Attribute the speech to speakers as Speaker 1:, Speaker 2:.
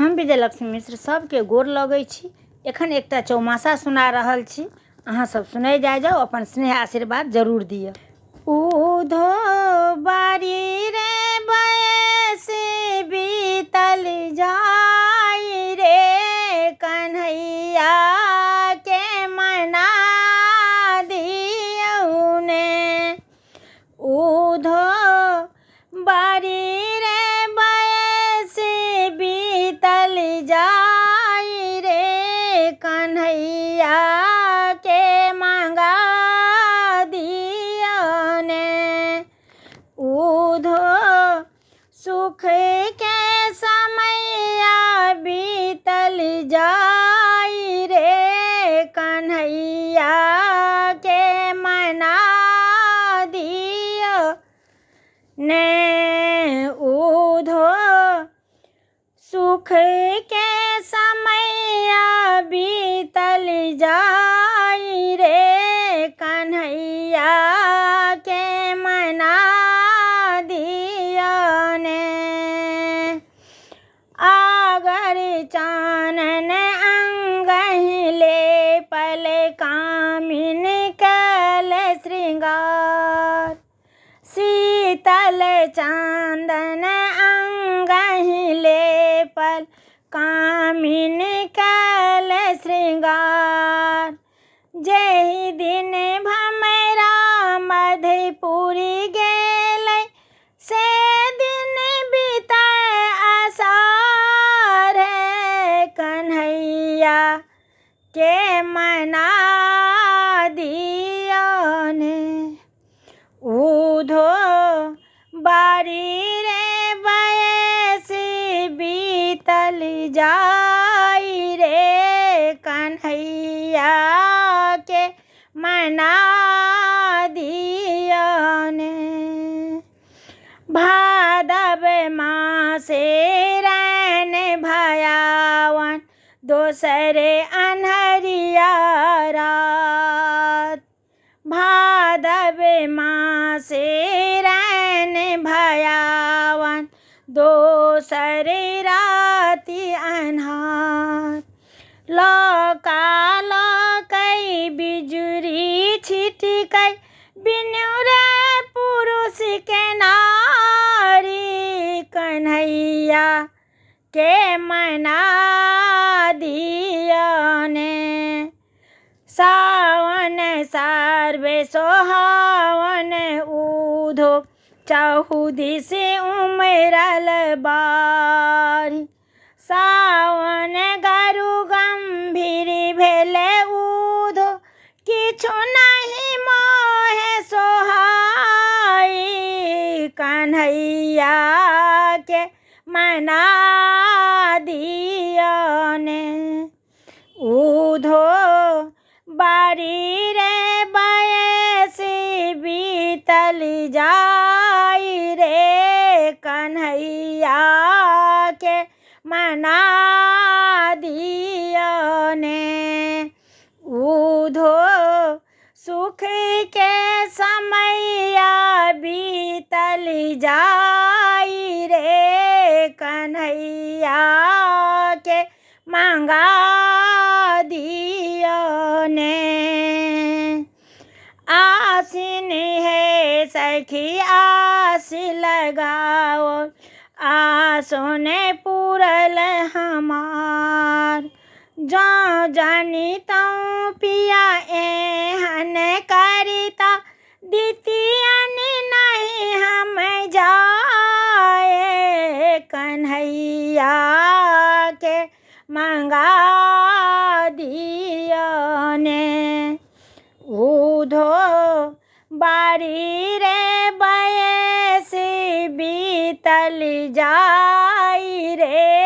Speaker 1: हम विजयलक्ष्मी मिश्र सबके गोर लगै छी। एखन एकटा चौमासा सुना रहल छी, अहाँ सब सुनै जाओ, अपन स्नेह आशीर्वाद जरूर दिअ। उधो बारी रे बयस बीतल जाई रे, कन्हैया के मना दियौ ने। उधो बारी रे बयस बीतल जाई रे, कन्हैया के मंगा दियौ ने। उधो सुख के समैया बीतल जाई रे, कन्हैया के मना दियौ ने। उधो सुख के समैया बीतल जाई रे, कन्हैया के मना दियौ ने। आगर चानन अंगहिले पल कामिन कल श्रृंगार, शीतल चांदन अंगहिले पल कामिन कल श्रृंगार। जेहि दिन भमरा मधुपुरी गेलै, से दिन बीतै आषाढ़, कन्हैया के मना दियौ ने। उधो बारी रे बयस बीतल जाई रे, कन्हैया के मना दियौ ने। भादव मासे रैन भयावन, दोसरे अन्हरिया रात। भादव मासे रैन भयावन, दोसर राति अन्हार। लौका लौकै बिजुरी छिटकै, बिनु रे पुरुष के नारी, कन्हैया के मना दियौ ने। सावन सार्वे सोहावन, उधो चहुदिस उमरल बारी। सावन गरु गंभीर भेले, उधो किछु नहीं मोहे सोहाई, कन्हैया के मना दियौ ने। उधो बारी रे बयस बीतल जाई रे, कन्हैया के मना दियौ ने। उधो सुख के समैया बीतल जाई रे, कन्हैया के मंगा दियौ ने। आसिन है सखी आस लगाओ, आसो ने पूरल हमार। जौ जानी तौ पिया एहन करिता, दितियन नहीं हम जाए, कन्हैया के मंगा दियौ ने। उधो बारी रे बयस बीतल जाई रे,